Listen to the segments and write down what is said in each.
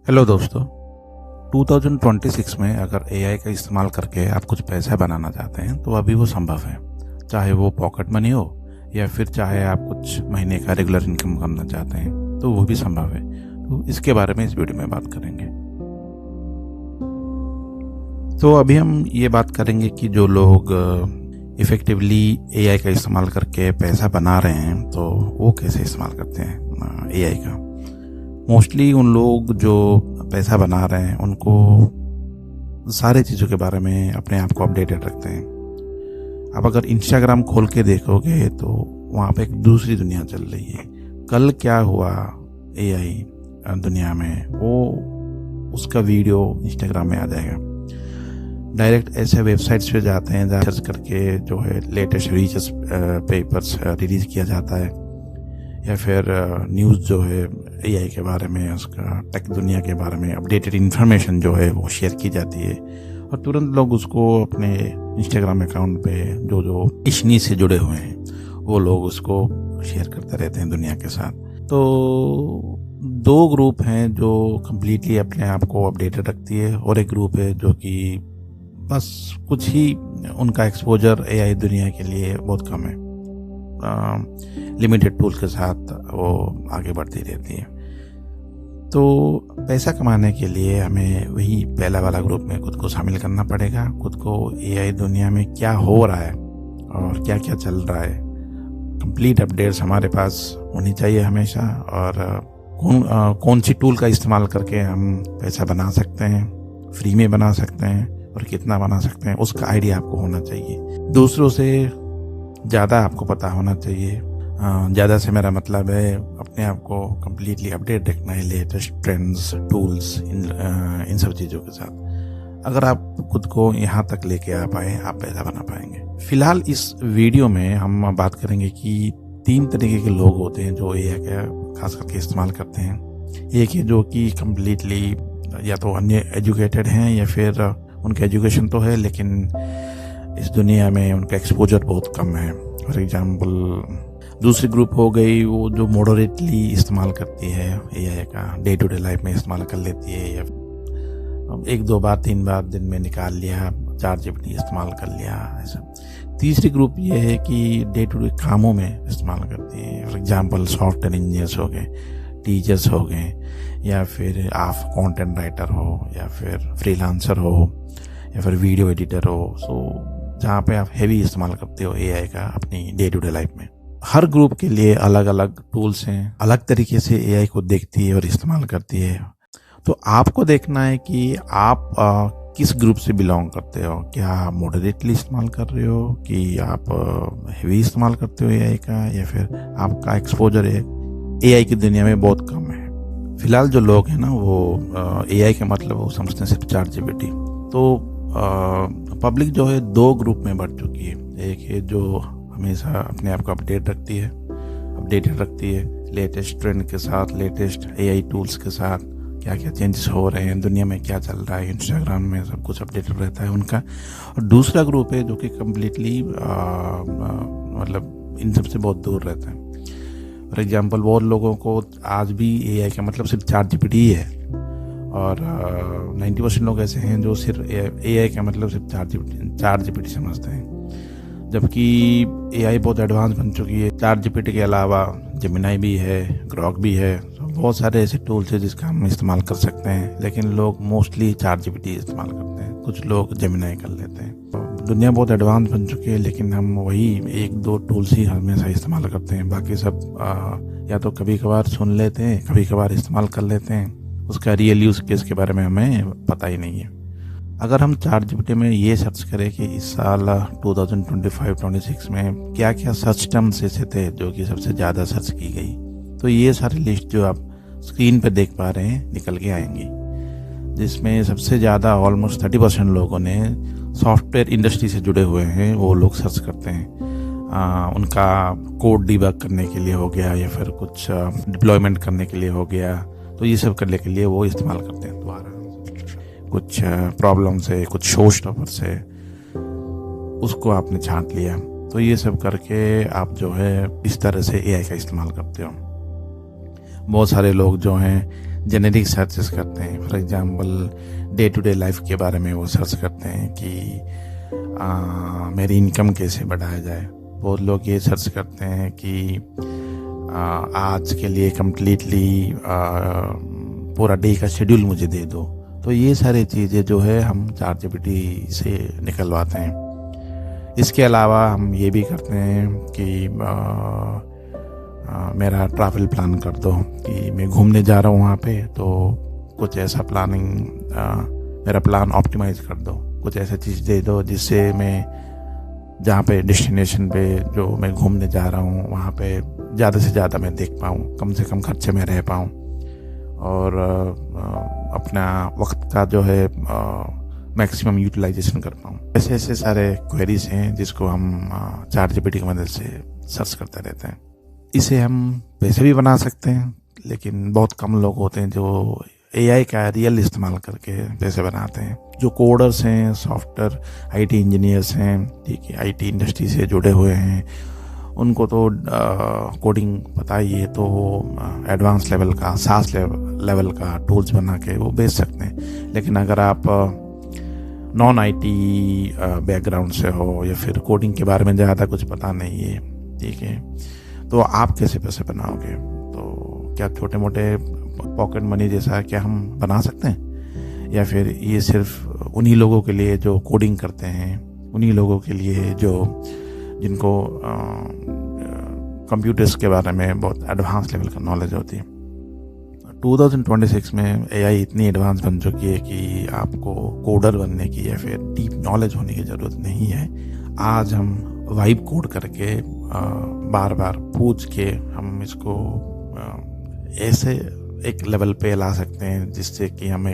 Hello दोस्तों। 2026 में अगर एआई का इस्तेमाल करके आप कुछ पैसा बनाना चाहते हैं तो अभी वो संभव है, चाहे वो पॉकेट मनी हो या फिर चाहे आप कुछ महीने का रेगुलर इनकम करना चाहते हैं तो वो भी संभव है। तो इसके बारे में इस वीडियो में बात करेंगे। तो अभी हम ये बात करेंगे कि जो लोग इफ़ेक्टिवली एआई का इस्तेमाल करके पैसा बना रहे हैं तो वो कैसे इस्तेमाल करते हैं एआई का। मोस्टली उन लोग जो पैसा बना रहे हैं उनको सारे चीज़ों के बारे में अपने आप को अपडेटेड रखते हैं। आप अगर इंस्टाग्राम खोल के देखोगे तो वहाँ पे एक दूसरी दुनिया चल रही है। कल क्या हुआ एआई दुनिया में वो उसका वीडियो इंस्टाग्राम में आ जाएगा। डायरेक्ट ऐसे वेबसाइट्स पे जाते हैं जहाँ सर्च करके जो है लेटेस्ट रिसर्च पेपर्स रिलीज किया जाता है या फिर न्यूज़ जो है एआई के बारे में, उसका टेक दुनिया के बारे में अपडेटेड इन्फॉर्मेशन जो है वो शेयर की जाती है और तुरंत लोग उसको अपने इंस्टाग्राम अकाउंट पे जो इश्नी से जुड़े हुए हैं वो लोग उसको शेयर करते रहते हैं दुनिया के साथ। तो दो ग्रुप हैं जो कम्प्लीटली अपने आप को अपडेटेड रखती है और एक ग्रुप है जो कि बस कुछ ही उनका एक्सपोजर एआई दुनिया के लिए बहुत कम है, लिमिटेड टूल के साथ वो आगे बढ़ती रहती है। तो पैसा कमाने के लिए हमें वही पहला वाला ग्रुप में खुद को शामिल करना पड़ेगा। खुद को एआई दुनिया में क्या हो रहा है और क्या क्या चल रहा है कंप्लीट अपडेट्स हमारे पास होनी चाहिए हमेशा, और कौन सी टूल का इस्तेमाल करके हम पैसा बना सकते हैं, फ्री में बना सकते हैं और कितना बना सकते हैं उसका आइडिया आपको होना चाहिए। दूसरों से ज़्यादा आपको पता होना चाहिए। ज़्यादा से मेरा मतलब है अपने आप को कम्प्लीटली अपडेट रखना है लेटेस्ट ट्रेंड्स, टूल्स, इन सब चीज़ों के साथ। अगर आप खुद को यहाँ तक लेके आ पाए आप पैसा बना पाएंगे। फिलहाल इस वीडियो में हम बात करेंगे कि 3 तरीके के लोग होते हैं जो एआई का खास करके इस्तेमाल करते हैं। एक है जो कि कम्प्लीटली या तो अन्य एजुकेटेड हैं या फिर उनका एजुकेशन तो है लेकिन इस दुनिया में उनका एक्सपोजर बहुत कम है। फॉर एग्जाम्पल दूसरी ग्रुप हो गई वो जो मॉडरेटली इस्तेमाल करती है एआई का, डे टू डे लाइफ में इस्तेमाल कर लेती है या 1-2 बार 3 बार दिन में निकाल लिया, ChatGPT इस्तेमाल कर लिया ऐसा। तीसरी ग्रुप ये है कि डे टू डे कामों में इस्तेमाल करती है। फॉर एग्जाम्पल सॉफ्टवेयर इंजीनियर्स हो गए, टीचर्स हो गए या फिर आप कंटेंट राइटर हो या फिर फ्रीलांसर हो या फिर वीडियो एडिटर हो। सो जहाँ पे आप हेवी इस्तेमाल करते हो एआई का अपनी डे टू डे लाइफ में। हर ग्रुप के लिए अलग अलग टूल्स हैं, अलग तरीके से एआई को देखती है और इस्तेमाल करती है। तो आपको देखना है कि आप किस ग्रुप से बिलोंग करते हो। क्या आप मॉडरेटली इस्तेमाल कर रहे हो कि आप हेवी इस्तेमाल करते हो एआई का, या फिर आपका एक्सपोजर है एआई की दुनिया में बहुत कम है। फिलहाल जो लोग हैं ना वो एआई का मतलब वो समझते हैं सिर्फ ChatGPT। तो पब्लिक जो है 2 ग्रुप में बढ़ चुकी है। एक है जो हमेशा अपने आप को अपडेटेड रखती है लेटेस्ट ट्रेंड के साथ, लेटेस्ट एआई टूल्स के साथ, क्या क्या चेंजेस हो रहे हैं दुनिया में, क्या चल रहा है, इंस्टाग्राम में सब कुछ अपडेटेड रहता है उनका। और दूसरा ग्रुप है जो कि कम्प्लीटली मतलब इन सब से बहुत दूर रहता है। फॉर एग्जाम्पल बहुत लोगों को आज भी एआई का मतलब सिर्फ ChatGPT ही है और 90% लोग ऐसे हैं जो सिर्फ एआई का मतलब सिर्फ ChatGPT समझते हैं, जबकि एआई बहुत एडवांस बन चुकी है। ChatGPT के अलावा जेमिनाई भी है, ग्रॉक भी है, तो बहुत सारे ऐसे टूल्स हैं जिसका हम इस्तेमाल कर सकते हैं। लेकिन लोग मोस्टली ChatGPT इस्तेमाल करते हैं, कुछ लोग जेमिनाई कर लेते हैं। तो दुनिया बहुत एडवांस बन चुकी है लेकिन हम वही 1-2 टूल्स ही हमेशा इस्तेमाल करते हैं। बाकी सब या तो कभी कभार सुन लेते हैं, कभी कभार इस्तेमाल कर लेते हैं, उसका रियल यूज़ केस के बारे में हमें पता ही नहीं है। अगर हम ChatGPT में ये सर्च करें कि इस साल 2025-26 में क्या क्या सर्च टर्म्स ऐसे थे जो कि सबसे ज़्यादा सर्च की गई, तो ये सारी लिस्ट जो आप स्क्रीन पे देख पा रहे हैं निकल के आएंगी, जिसमें सबसे ज़्यादा ऑलमोस्ट 30% लोगों ने सॉफ्टवेयर इंडस्ट्री से जुड़े हुए हैं वो लोग सर्च करते हैं। उनका कोड डिबग करने के लिए हो गया या फिर कुछ डिप्लॉयमेंट करने के लिए हो गया, तो ये सब करने के लिए वो इस्तेमाल करते हैं। दोबारा कुछ प्रॉब्लम से, कुछ शो स्टॉपर से उसको आपने छांट लिया, तो ये सब करके आप जो है इस तरह से एआई का इस्तेमाल करते हो। बहुत सारे लोग जो हैं जेनेरिक सर्चेस करते हैं। For example day to day life के बारे में वो सर्च करते हैं कि मेरी इनकम कैसे बढ़ाया जाए। बहुत लोग ये सर्च करते हैं कि आज के लिए कम्प्लीटली पूरा डे का शेड्यूल मुझे दे दो। तो ये सारी चीज़ें जो है हम ChatGPT से निकलवाते हैं। इसके अलावा हम ये भी करते हैं कि मेरा ट्रैवल प्लान कर दो कि मैं घूमने जा रहा हूँ वहाँ पे, तो कुछ ऐसा प्लानिंग मेरा प्लान ऑप्टिमाइज कर दो, कुछ ऐसा चीज़ दे दो जिससे मैं जहाँ पे डेस्टिनेशन पे जो मैं घूमने जा रहा हूँ वहाँ पे ज़्यादा से ज़्यादा मैं देख पाऊँ, कम से कम खर्चे में रह पाऊँ और अपना वक्त का जो है मैक्सिमम यूटिलाइजेशन कर पाऊँ। ऐसे ऐसे सारे क्वेरीज हैं जिसको हम ChatGPT की मदद से सर्च करते रहते हैं। इसे हम पैसे भी बना सकते हैं, लेकिन बहुत कम लोग होते हैं जो AI का रियल इस्तेमाल करके पैसे बनाते हैं। जो कोडर्स हैं, सॉफ्टवेयर IT इंजीनियर्स हैं, ठीक है, IT इंडस्ट्री से जुड़े हुए हैं, उनको तो कोडिंग पता ही है, तो एडवांस लेवल का SaaS लेवल का टूल्स बना के वो बेच सकते हैं। लेकिन अगर आप नॉन IT बैकग्राउंड से हो या फिर कोडिंग के बारे में ज़्यादा कुछ पता नहीं है, ठीक है, तो आप कैसे पैसे बनाओगे? तो क्या छोटे मोटे पॉकेट मनी जैसा क्या हम बना सकते हैं, या फिर ये सिर्फ उन्हीं लोगों के लिए जो कोडिंग करते हैं, उन्हीं लोगों के लिए जिनको कंप्यूटर्स के बारे में बहुत एडवांस लेवल का नॉलेज होती है? 2026 में AI इतनी एडवांस बन चुकी है कि आपको कोडर बनने की या फिर डीप नॉलेज होने की ज़रूरत नहीं है। आज हम वाइब कोड करके बार बार पूछ के हम इसको ऐसे एक लेवल पे ला सकते हैं जिससे कि हम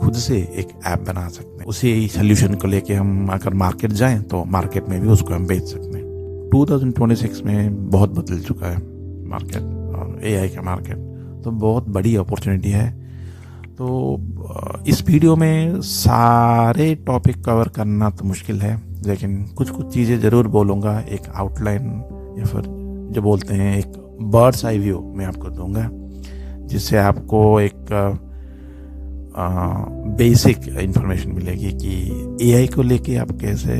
खुद से एक ऐप बना सकते हैं। उसी सोल्यूशन को लेके हम अगर मार्केट जाएं तो मार्केट में भी उसको हम बेच सकते हैं। 2026 में बहुत बदल चुका है मार्केट और AI का मार्केट, तो बहुत बड़ी अपॉर्चुनिटी है। तो इस वीडियो में सारे टॉपिक कवर करना तो मुश्किल है, लेकिन कुछ चीज़ें ज़रूर बोलूँगा। एक आउटलाइन या फिर जो बोलते हैं एक बर्ड्स आई व्यू मैं आपको दूंगा, जिससे आपको एक बेसिक इंफॉर्मेशन मिलेगी कि AI को लेके आप कैसे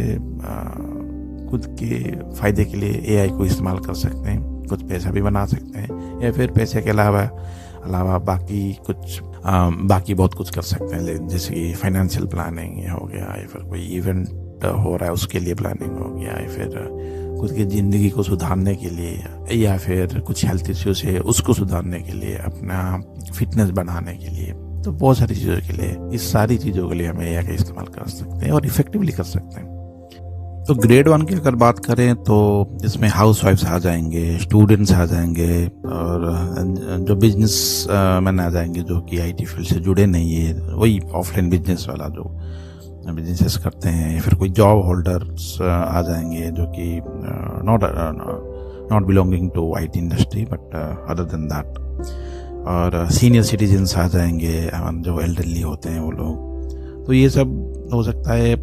खुद के फ़ायदे के लिए AI को इस्तेमाल कर सकते हैं, कुछ पैसा भी बना सकते हैं, या फिर पैसे के अलावा बाकी बहुत कुछ कर सकते हैं, जैसे कि फाइनेंशियल प्लानिंग हो गया, या फिर कोई इवेंट हो रहा है उसके लिए प्लानिंग हो गया, या फिर खुद की ज़िंदगी को सुधारने के लिए, या फिर कुछ हेल्थ इश्यूज है उसको सुधारने के लिए, अपना फिटनेस बढ़ाने के लिए, तो बहुत सारी चीज़ों के लिए, इस सारी चीज़ों के लिए हम AI का इस्तेमाल कर सकते हैं और इफेक्टिवली कर सकते हैं। तो ग्रेड 1 की अगर बात करें तो इसमें हाउस वाइफ्स आ जाएंगे, स्टूडेंट्स आ जाएंगे, और जो बिजनेस मैन आ जाएंगे जो कि IT फील्ड से जुड़े नहीं है, वही ऑफलाइन बिजनेस वाला जो बिजनेसेस करते हैं, या फिर कोई जॉब होल्डर्स आ जाएंगे जो कि not belonging to IT industry but other than that, और सीनियर सिटीजन्स आ जाएंगे, जो एल्डरली होते हैं वो लोग। तो ये सब हो सकता है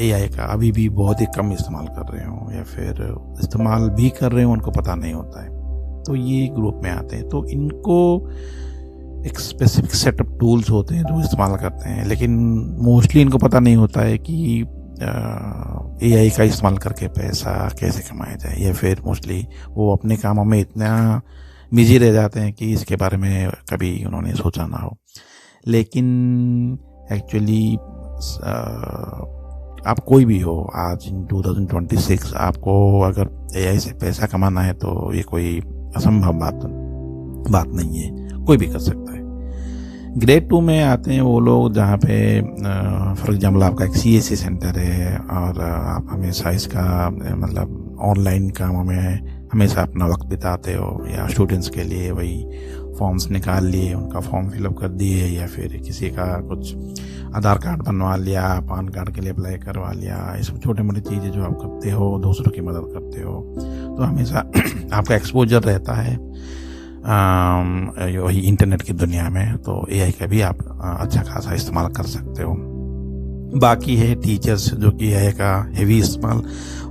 AI का अभी भी बहुत ही कम इस्तेमाल कर रहे हो, या फिर इस्तेमाल भी कर रहे हो उनको पता नहीं होता है, तो ये ग्रुप में आते हैं। तो इनको एक स्पेसिफिक सेटअप टूल्स होते हैं जो इस्तेमाल करते हैं, लेकिन मोस्टली इनको पता नहीं होता है कि AI का इस्तेमाल करके पैसा कैसे कमाया जाए, या फिर मोस्टली वो अपने कामों में इतना बिजी रह जाते हैं कि इसके बारे में कभी उन्होंने सोचा ना हो। लेकिन एक्चुअली आप कोई भी हो, आज इन 2026 आपको अगर AI से पैसा कमाना है तो ये कोई असंभव बात नहीं है, कोई भी कर सकता है। ग्रेड 2 में आते हैं वो लोग जहाँ पे फॉर एग्जाम्पल आपका एक CSC सेंटर है और आप हमेशा इसका मतलब ऑनलाइन कामों में हमेशा अपना वक्त बिताते हो, या स्टूडेंट्स के लिए वही फॉर्म्स निकाल लिए, उनका फॉर्म फिलअप कर दिए, या फिर किसी का कुछ आधार कार्ड बनवा लिया, पान कार्ड के लिए अप्लाई करवा लिया, ये सब छोटे मोटे चीज़ें जो आप करते हो, दूसरों की मदद करते हो, तो हमेशा आपका एक्सपोजर रहता है वही इंटरनेट की दुनिया में। तो AI का भी आप अच्छा खासा इस्तेमाल कर सकते हो। बाकी है टीचर्स जो कि AI का हेवी इस्तेमाल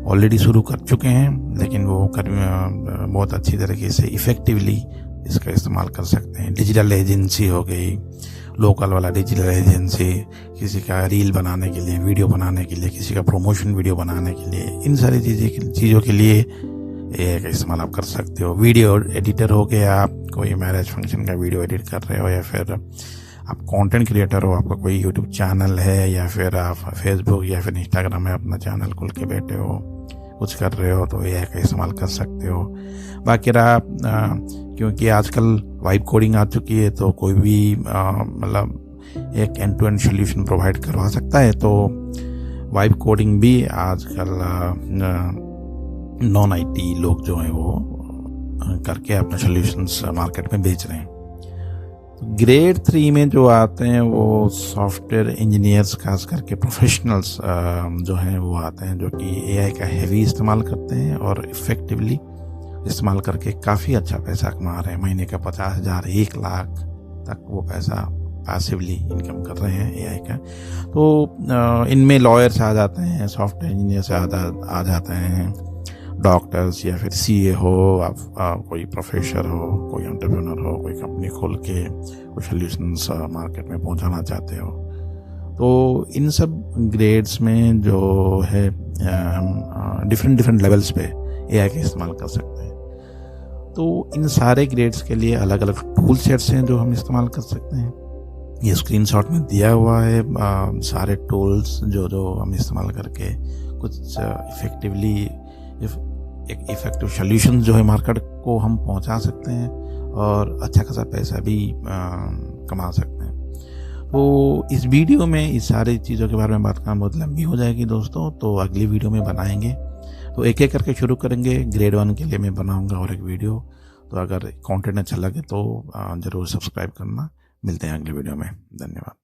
ऑलरेडी शुरू कर चुके हैं, लेकिन वो बहुत अच्छी तरीके से इफ़ेक्टिवली इसका इस्तेमाल कर सकते हैं। डिजिटल एजेंसी हो गई, लोकल वाला डिजिटल एजेंसी, किसी का रील बनाने के लिए, वीडियो बनाने के लिए, किसी का प्रमोशन वीडियो बनाने के लिए, इन सारी चीज़ों के लिए एआई का इस्तेमाल आप कर सकते हो। वीडियो एडिटर हो गया, आप कोई मैरिज फंक्शन का वीडियो एडिट कर रहे हो, या फिर आप कंटेंट क्रिएटर हो, आपका कोई यूट्यूब चैनल है, या फिर आप फेसबुक या फिर इंस्टाग्राम में अपना चैनल खोल के बैठे हो, कुछ कर रहे हो, तो एआई का इस्तेमाल कर सकते हो। बाकी रहा क्योंकि आजकल वाइब कोडिंग आ चुकी है, तो कोई भी मतलब एक end to end solution provide करवा सकता है। तो वाइब कोडिंग भी आजकल नॉन आईटी लोग जो हैं वो करके अपने सोल्यूशंस मार्केट में बेच रहे हैं। ग्रेड 3 में जो आते हैं वो सॉफ्टवेयर इंजीनियर्स, खास करके प्रोफेशनल्स जो हैं वो आते हैं, जो कि एआई का हेवी इस्तेमाल करते हैं और इफ़ेक्टिवली इस्तेमाल करके काफ़ी अच्छा पैसा कमा रहे हैं। महीने का 50,000 1 लाख तक वो पैसा पैसिवली इनकम कर रहे हैं एआई का। तो इनमें लॉयर्स आ जाते हैं, सॉफ्टवेयर इंजीनियर्स आ जाते हैं, डॉक्टर्स, या फिर सीए हो, आप कोई प्रोफेसर हो, कोई एंटरप्रेन्योर हो, कोई कंपनी खोल के कोई सोल्यूशंस मार्केट में पहुंचाना चाहते हो। तो इन सब ग्रेड्स में जो है हम डिफरेंट लेवल्स पे एआई का इस्तेमाल कर सकते हैं। तो इन सारे ग्रेड्स के लिए अलग अलग टूल सेट्स हैं जो हम इस्तेमाल कर सकते हैं। ये स्क्रीनशॉट में दिया हुआ है सारे टूल्स जो हम इस्तेमाल करके कुछ इफेक्टिवली एक इफेक्टिव सोल्यूशन जो है मार्केट को हम पहुंचा सकते हैं और अच्छा खासा पैसा भी कमा सकते हैं। तो इस वीडियो में इस सारी चीज़ों के बारे में बात करना बहुत लंबी हो जाएगी दोस्तों, तो अगली वीडियो में बनाएंगे। तो एक एक करके शुरू करेंगे। ग्रेड 1 के लिए मैं बनाऊंगा और एक वीडियो। तो अगर कंटेंट अच्छा लगे तो ज़रूर सब्सक्राइब करना। मिलते हैं अगली वीडियो में। धन्यवाद।